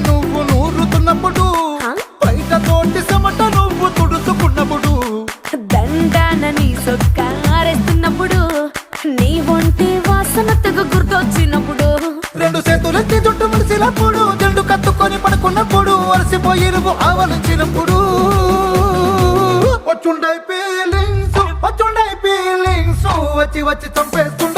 నువ్వు నూరుతున్నప్పుడు, బయట తోటి చెమట నువ్వు తుడుచుకున్నప్పుడు, దండాన నీ సొక్కారేస్తున్నప్పుడు, నీ ఒంటి వాసన తెగ గుర్తొచ్చినప్పుడు, రెండు చేతులెత్తి జుట్టు ముడిసినప్పుడు, జండు కత్తుకొని పడుకున్నప్పుడు, అలసిపోయి నువ్వు ఆవలించినప్పుడు, వచ్చుండై ఫీలింగ్స్ వచ్చి వచ్చి చంపేస్తు